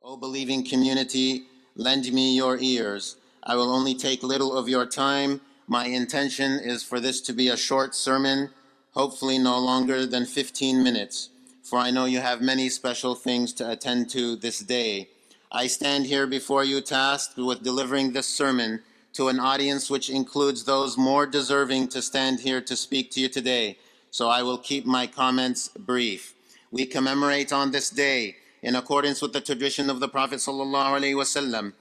O believing community, lend me your ears. I will only take little of your time. My intention is for this to be a short sermon, hopefully no longer than 15 minutes, for I know you have many special things to attend to this day. I stand here before you tasked with delivering this sermon to an audience which includes those more deserving to stand here to speak to you today, so I will keep my comments brief. We commemorate on this day, in accordance with the tradition of the Prophet ﷺ,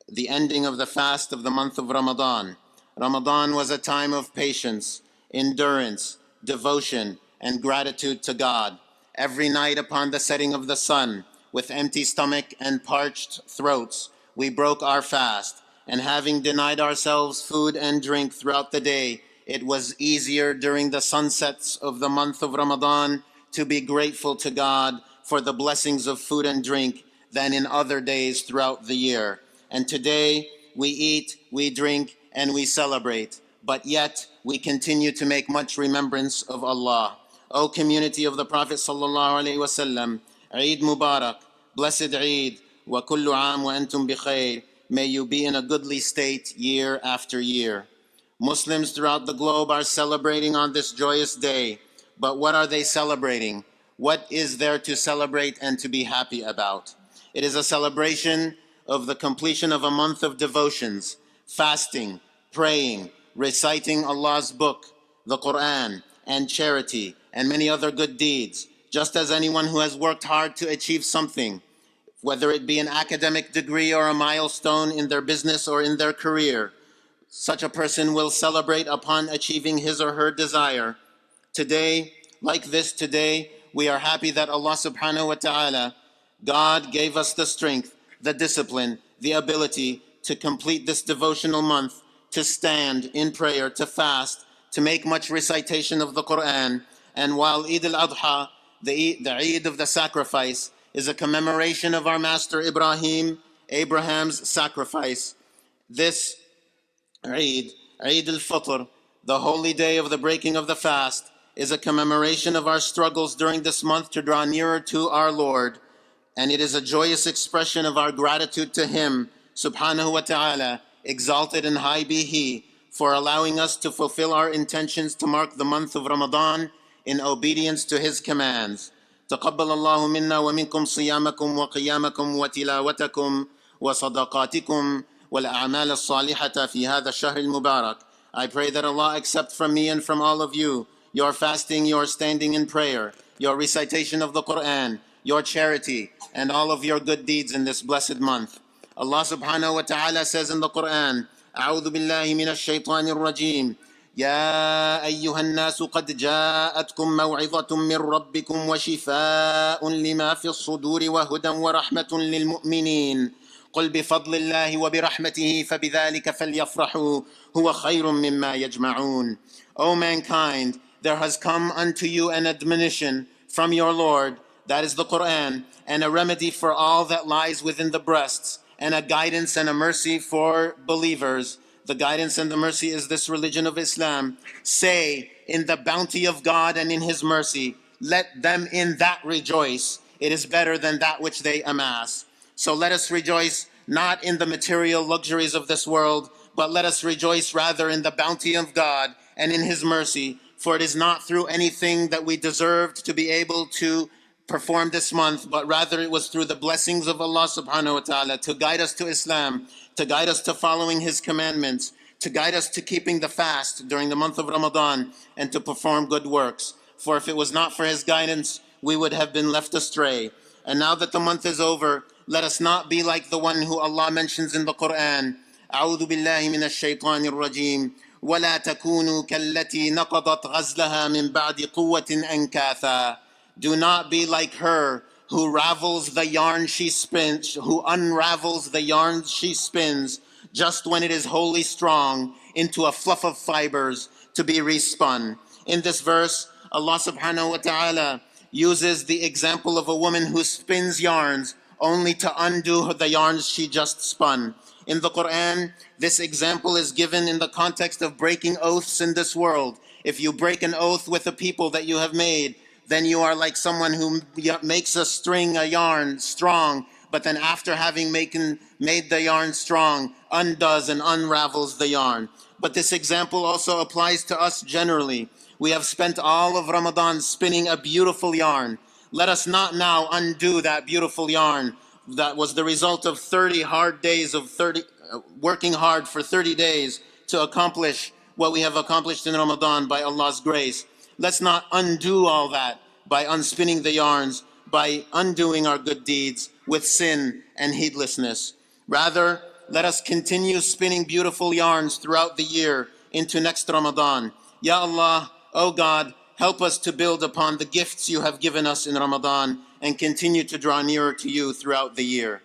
the ending of the fast of the month of Ramadan. Ramadan was a time of patience, endurance, devotion, and gratitude to God. Every night upon the setting of the sun, with empty stomach and parched throats, we broke our fast, and having denied ourselves food and drink throughout the day, it was easier during the sunsets of the month of Ramadan to be grateful to God for the blessings of food and drink than in other days throughout the year. And today we eat, we drink, and we celebrate, but yet we continue to make much remembrance of Allah. O community of the Prophet ﷺ, Eid Mubarak, blessed Eid, wa kullu aam wa antum bi khair. May you be in a goodly state year after year. Muslims throughout the globe are celebrating on this joyous day, but what are they celebrating? What is there to celebrate and to be happy about? It is a celebration of the completion of a month of devotions, fasting, praying, reciting Allah's book, the Quran, and charity, and many other good deeds. Just as anyone who has worked hard to achieve something, whether it be an academic degree or a milestone in their business or in their career, such a person will celebrate upon achieving his or her desire. Today, like this today, we are happy that Allah subhanahu wa ta'ala, God gave us the strength, the discipline, the ability to complete this devotional month, to stand in prayer, to fast, to make much recitation of the Quran. And while Eid al-Adha, the Eid of the sacrifice, is a commemoration of our master Abraham's sacrifice, this Eid al-Fitr, the holy day of the breaking of the fast, is a commemoration of our struggles during this month to draw nearer to our Lord, and it is a joyous expression of our gratitude to Him, subhanahu wa ta'ala, exalted and high be He, for allowing us to fulfill our intentions to mark the month of Ramadan in obedience to His commands. تقبل الله منا ومنكم صيامكم وقيامكم وتلاوتكم وصدقاتكم والأعمال الصالحة في هذا الشهر المبارك. I pray that Allah accept from me and from all of you your fasting, your standing in prayer, your recitation of the Quran, your charity, and all of your good deeds in this blessed month. Allah subhanahu wa ta'ala says in the Quran, أعوذ بالله من الشيطان الرجيم يا أيها الناس قد جاءتكم موعظة من ربكم وشفاء لما في الصدور وهدى ورحمة للمؤمنين قل بفضل الله وبرحمته فبذلك فليفرحوا هو خير مما يجمعون. O mankind, there has come unto you an admonition from your Lord, that is the Quran, and a remedy for all that lies within the breasts, and a guidance and a mercy for believers. The guidance and the mercy is this religion of Islam. Say, in the bounty of God and in His mercy, let them in that rejoice. It is better than that which they amass. So let us rejoice not in the material luxuries of this world, but let us rejoice rather in the bounty of God and in His mercy, for it is not through anything that we deserved to be able to perform this month, but rather it was through the blessings of Allah subhanahu wa ta'ala to guide us to Islam, to guide us to following His commandments, to guide us to keeping the fast during the month of Ramadan, and to perform good works. For if it was not for His guidance, we would have been left astray. And now that the month is over, let us not be like the one who Allah mentions in the Quran. أعوذ بالله من الشيطان الرجيم ولا تكونوا كالتي نقضت غزلها من بعد قوة أنكاثا. Do not be like her who unravels the yarn she spins just when it is wholly strong into a fluff of fibers to be respun. In this verse, Allah subhanahu wa ta'ala uses the example of a woman who spins yarns only to undo the yarns she just spun. In the Quran, this example is given in the context of breaking oaths in this world. If you break an oath with a people that you have made, then you are like someone who makes a yarn strong but then after having made the yarn strong, undoes and unravels the yarn. But this example also applies to us generally. We have spent all of Ramadan spinning a beautiful yarn. Let us not now undo that beautiful yarn that was the result of 30 hard days of working hard for 30 days to accomplish what we have accomplished in Ramadan by Allah's grace. Let's not undo all that by unspinning the yarns, by undoing our good deeds with sin and heedlessness. Rather, let us continue spinning beautiful yarns throughout the year into next Ramadan. Ya Allah, O God, help us to build upon the gifts you have given us in Ramadan and continue to draw nearer to you throughout the year.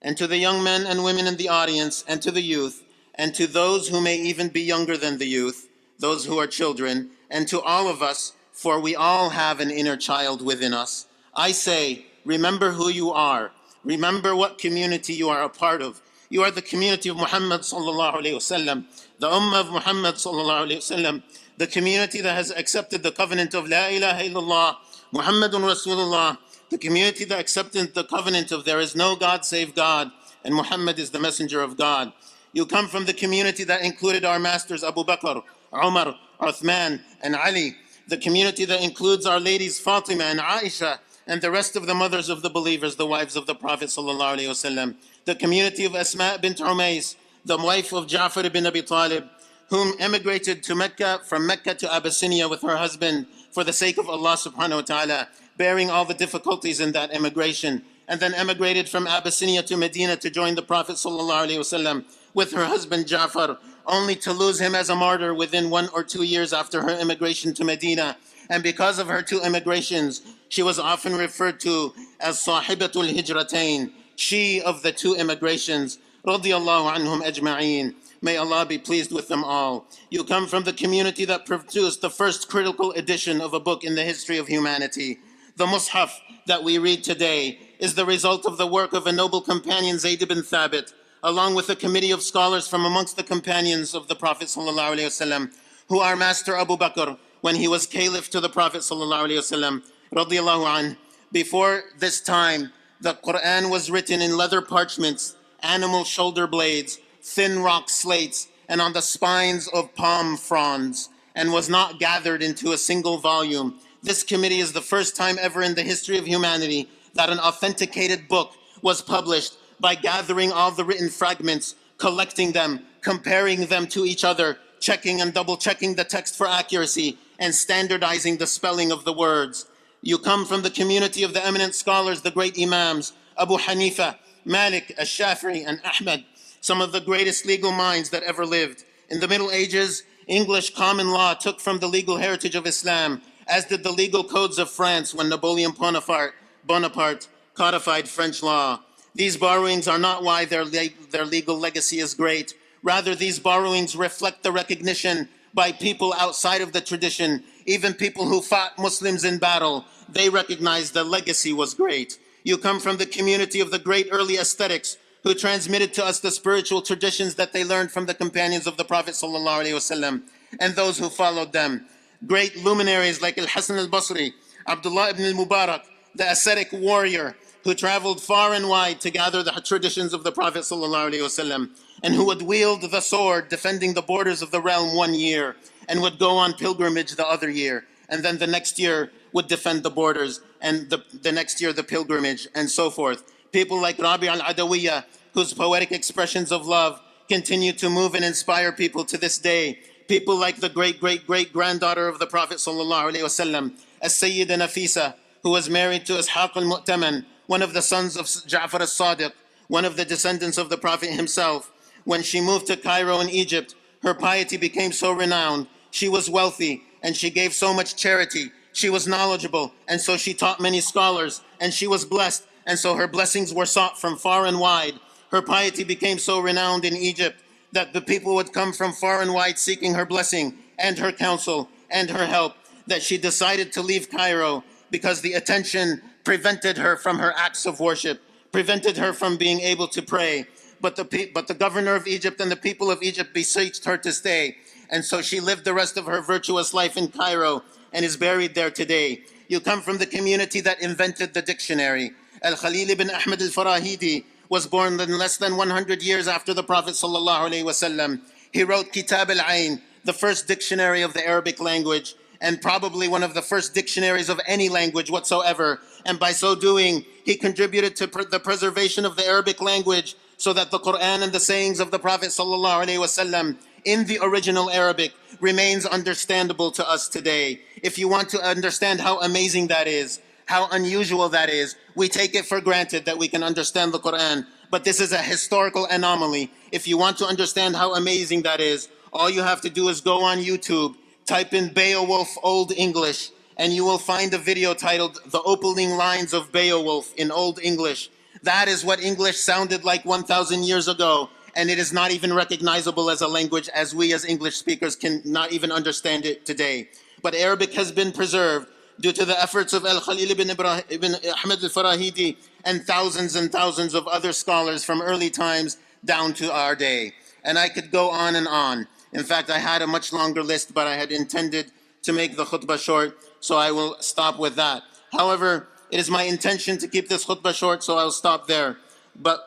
And to the young men and women in the audience, and to the youth, and to those who may even be younger than the youth, those who are children, and to all of us, for we all have an inner child within us, I say, remember who you are. Remember what community you are a part of. You are the community of Muhammad sallallahu alayhi wasallam, the ummah of Muhammad sallallahu alayhi wasallam, the community that has accepted the covenant of La ilaha illallah, Muhammadun Rasulullah, the community that accepted the covenant of there is no God save God, and Muhammad is the messenger of God. You come from the community that included our masters Abu Bakr, Umar, Uthman, and Ali, the community that includes our ladies Fatima and Aisha, and the rest of the mothers of the believers, the wives of the Prophet sallallahu alaihi wasallam, the community of Asma bint Umays, the wife of Ja'far ibn Abi Talib, whom emigrated to Mecca, from Mecca to Abyssinia with her husband for the sake of Allah subhanahu wa ta'ala, bearing all the difficulties in that emigration, and then emigrated from Abyssinia to Medina to join the Prophet sallallahu alaihi wasallam with her husband Ja'far, only to lose him as a martyr within 1 or 2 years after her immigration to Medina. And because of her 2 immigrations, she was often referred to as Sahibatul Hijratain, she of the 2 immigrations. Radiyallahu anhum ajma'een. May Allah be pleased with them all. You come from the community that produced the first critical edition of a book in the history of humanity. The Mus'haf that we read today is the result of the work of a noble companion, Zayd ibn Thabit, along with a committee of scholars from amongst the companions of the Prophet sallallahu alaihi wasallam, who our master Abu Bakr, when he was caliph to the Prophet sallallahu alaihi wasallam, radiyallahu anh, before this time, the Quran was written in leather parchments, animal shoulder blades, thin rock slates, and on the spines of palm fronds, and was not gathered into a single volume. This committee is the first time ever in the history of humanity that an authenticated book was published by gathering all the written fragments, collecting them, comparing them to each other, checking and double-checking the text for accuracy, and standardizing the spelling of the words. You come from the community of the eminent scholars, the great Imams, Abu Hanifa, Malik, Ash-Shafi'i, and Ahmed, some of the greatest legal minds that ever lived. In the Middle Ages, English common law took from the legal heritage of Islam, as did the legal codes of France when Napoleon Bonaparte codified French law. These borrowings are not why their legal legacy is great. Rather, these borrowings reflect the recognition by people outside of the tradition, even people who fought Muslims in battle. They recognized the legacy was great. You come from the community of the great early aesthetics who transmitted to us the spiritual traditions that they learned from the companions of the Prophet sallallahu alaihi wasallam and those who followed them. Great luminaries like Al-Hasan al-Basri, Abdullah ibn al-Mubarak, the ascetic warrior who traveled far and wide to gather the traditions of the Prophet sallallahu alaihi wasallam, and who would wield the sword defending the borders of the realm 1 year and would go on pilgrimage the other year, and then the next year would defend the borders, and the next year the pilgrimage, and so forth. People like Rabi al-Adawiyya, whose poetic expressions of love continue to move and inspire people to this day. People like the great-great-great-granddaughter of the Prophet sallallahu alaihi wasallam, As-Sayyida Nafisa, who was married to Ishaq al-Mu'taman, one of the sons of Ja'far al-Sadiq, one of the descendants of the Prophet himself. When she moved to Cairo in Egypt, her piety became so renowned. She was wealthy, and she gave so much charity. She was knowledgeable, and so she taught many scholars, and she was blessed, and so her blessings were sought from far and wide. Her piety became so renowned in Egypt that the people would come from far and wide seeking her blessing and her counsel and her help, that she decided to leave Cairo because the attention prevented her from her acts of worship, prevented her from being able to pray. But the governor of Egypt and the people of Egypt beseeched her to stay. And so she lived the rest of her virtuous life in Cairo and is buried there today. You come from the community that invented the dictionary, Al-Khalil ibn Ahmad al-Farahidi was born less than 100 years after the Prophet sallallahu alaihi wasallam. He wrote Kitab al-Ain, the first dictionary of the Arabic language, and probably one of the first dictionaries of any language whatsoever. And by so doing, he contributed to the preservation of the Arabic language so that the Quran and the sayings of the Prophet ﷺ in the original Arabic remains understandable to us today. If you want to understand how amazing that is, how unusual that is, we take it for granted that we can understand the Quran. But this is a historical anomaly. If you want to understand how amazing that is, all you have to do is go on YouTube, type in Beowulf Old English, and you will find a video titled The Opening Lines of Beowulf in Old English. That is what English sounded like 1,000 years ago, and it is not even recognizable as a language, as we as English speakers can not even understand it today. But Arabic has been preserved due to the efforts of Al-Khalil ibn Ahmad al-Farahidi and thousands of other scholars from early times down to our day. And I could go on and on. In fact, I had a much longer list, but I had intended to make the khutbah short, so I will stop with that. However, it is my intention to keep this khutbah short, so I'll stop there. But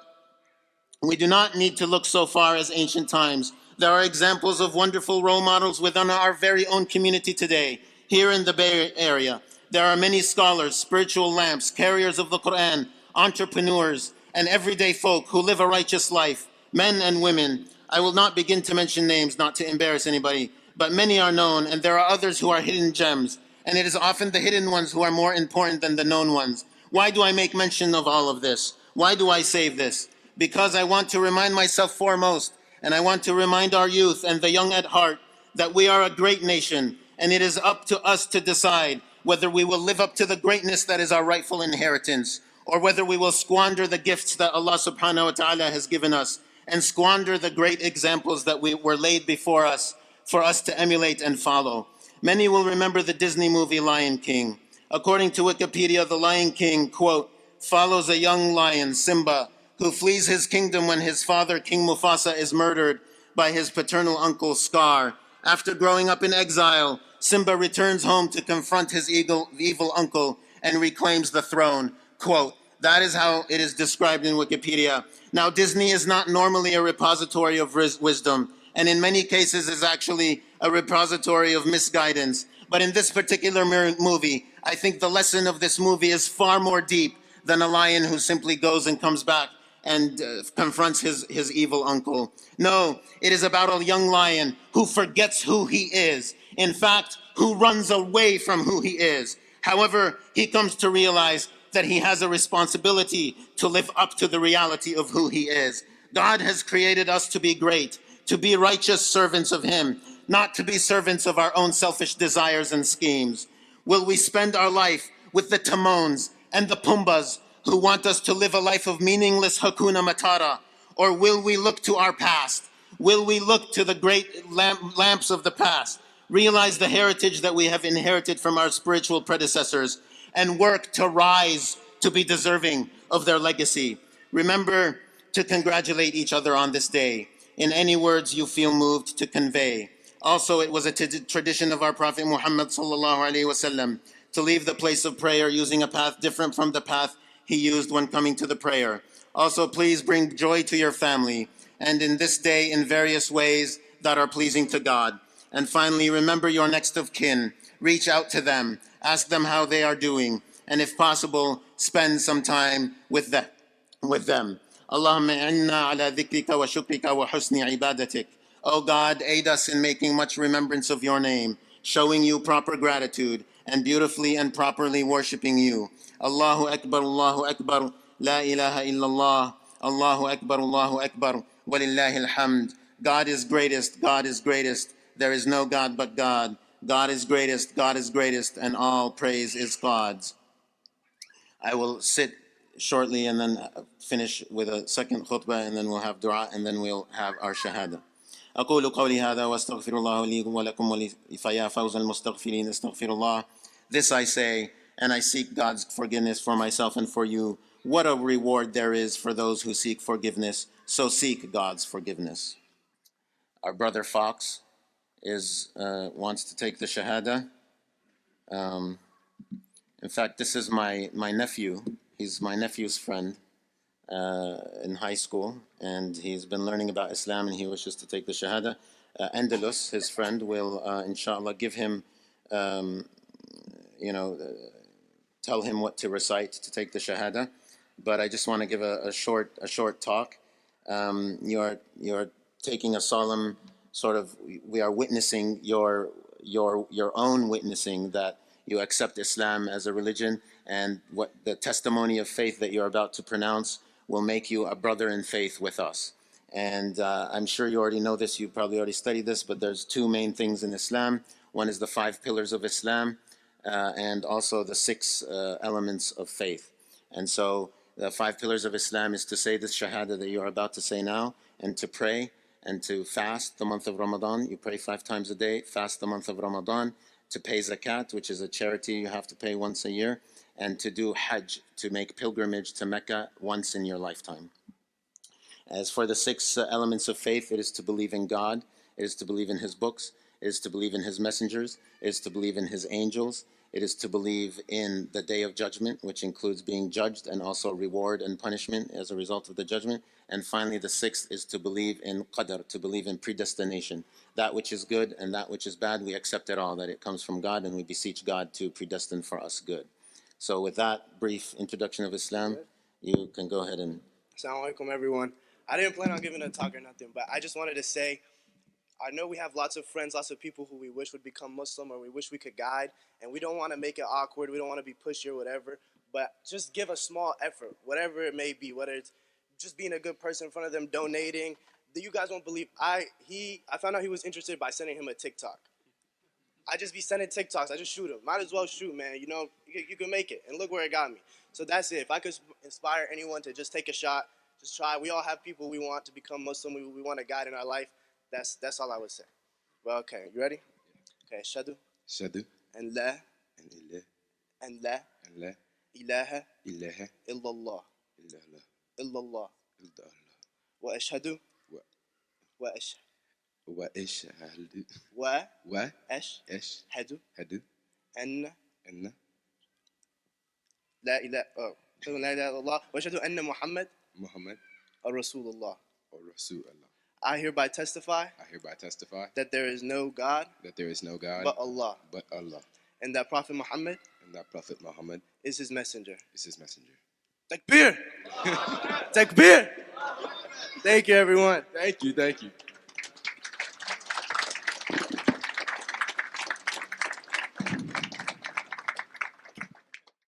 we do not need to look so far as ancient times. There are examples of wonderful role models within our very own community today. Here in the Bay Area, there are many scholars, spiritual lamps, carriers of the Quran, entrepreneurs, and everyday folk who live a righteous life, men and women. I will not begin to mention names, not to embarrass anybody, but many are known, and there are others who are hidden gems. And it is often the hidden ones who are more important than the known ones. Why do I make mention of all of this? Why do I say this? Because I want to remind myself foremost, and I want to remind our youth and the young at heart, that we are a great nation, and it is up to us to decide whether we will live up to the greatness that is our rightful inheritance, or whether we will squander the gifts that Allah subhanahu wa ta'ala has given us, and squander the great examples that were laid before us for us to emulate and follow. Many will remember the Disney movie Lion King. According to Wikipedia, the Lion King, quote, follows a young lion, Simba, who flees his kingdom when his father, King Mufasa, is murdered by his paternal uncle, Scar. After growing up in exile, Simba returns home to confront his evil uncle and reclaims the throne. Quote, that is how it is described in Wikipedia. Now, Disney is not normally a repository of wisdom, and in many cases is actually a repository of misguidance. But in this particular movie, I think the lesson of this movie is far more deep than a lion who simply goes and comes back and confronts his evil uncle. No, it is about a young lion who forgets who he is. In fact, who runs away from who he is. However, he comes to realize that he has a responsibility to live up to the reality of who he is. God has created us to be great, to be righteous servants of him, not to be servants of our own selfish desires and schemes. Will we spend our life with the Timons and the Pumbas who want us to live a life of meaningless Hakuna Matata? Or will we look to our past? Will we look to the great lamps of the past, realize the heritage that we have inherited from our spiritual predecessors, and work to rise to be deserving of their legacy? Remember to congratulate each other on this day in any words you feel moved to convey. Also, it was a tradition of our Prophet Muhammad sallallahu alaihi wasallam to leave the place of prayer using a path different from the path he used when coming to the prayer. Also, please bring joy to your family, and in this day in various ways that are pleasing to God. And finally, remember your next of kin. Reach out to them, ask them how they are doing, and if possible, spend some time with them. Allahumma inna ala dhikrika wa shukrika wa husni ibadatik. O God, aid us in making much remembrance of your name, showing you proper gratitude, and beautifully and properly worshipping you. Allahu Akbar, la ilaha illallah, Allahu Akbar, walillahi alhamd. God is greatest, God is greatest. There is no God but God. God is greatest, and all praise is God's. I will sit shortly and then finish with a second khutbah, and then we'll have dua, and then we'll have our shahada. أقول قولي هذا واستغفر الله لي ولكم فيا فوز المستغفرين استغفر الله. This I say, and I seek God's forgiveness for myself and for you. What a reward there is for those who seek forgiveness. So seek God's forgiveness. Our brother Fox wants to take the shahada. In fact, this is my nephew. He's my nephew's friend in high school, and he's been learning about Islam, and he wishes to take the Shahada. Andalus, his friend, will, inshallah, give him, you know, tell him what to recite to take the Shahada. But I just want to give a short talk. You're taking a solemn sort of, we are witnessing your own witnessing that you accept Islam as a religion, and what the testimony of faith that you're about to pronounce will make you a brother in faith with us. And I'm sure you already know this, you probably already studied this, but there's two main things in Islam. One is the 5 pillars of Islam, and also the 6 elements of faith. And so the 5 pillars of Islam is to say this Shahada that you're about to say now, and to pray, and to fast the month of Ramadan. You pray 5 times a day, fast the month of Ramadan, to pay zakat, which is a charity you have to pay once a year, and to do hajj, to make pilgrimage to Mecca once in your lifetime. As for the 6 elements of faith, it is to believe in God, it is to believe in His books, it is to believe in His messengers, it is to believe in His angels, it is to believe in the Day of Judgment, which includes being judged and also reward and punishment as a result of the judgment. And finally, the 6th is to believe in qadr, to believe in predestination. That which is good and that which is bad, we accept it all, that it comes from God, and we beseech God to predestine for us good. So with that brief introduction of Islam, you can go ahead and... Assalamu alaikum, everyone. I didn't plan on giving a talk or nothing, but I just wanted to say, I know we have lots of friends, lots of people who we wish would become Muslim, or we wish we could guide, and we don't want to make it awkward, we don't want to be pushy or whatever, but just give a small effort, whatever it may be, whether it's just being a good person in front of them, donating. You guys won't believe, I found out he was interested by sending him a TikTok. I just be sending TikToks, I just shoot him. Might as well shoot, man, you know, you can make it, and look where it got me. So that's it. If I could inspire anyone to just take a shot, just try. We all have people we want to become Muslim, we want to guide in our life. That's all I would say. Well, okay, you ready? Okay, shadu. Shadu. And la. And ilah. And la. And la. Ilaha. Ilaha. Illallah. Illallah. Illallah. Illallah. Wa ashhadu. Wa. Wa ash. Wa ashhadu. Wa. Wa. Ash. Ash. Hadu. Hadu. Anna. Anna. La ilaha. Oh. La ilaha illallah. Wa ashhadu anna Muhammad. Muhammad. Rasulullah. Or Rasulullah. I hereby testify. I hereby testify. That there is no God. That there is no God. But Allah. But Allah. And that Prophet Muhammad. And that Prophet Muhammad. Is his messenger. Is his messenger. Takbir! Takbir! Thank you, everyone. Thank you.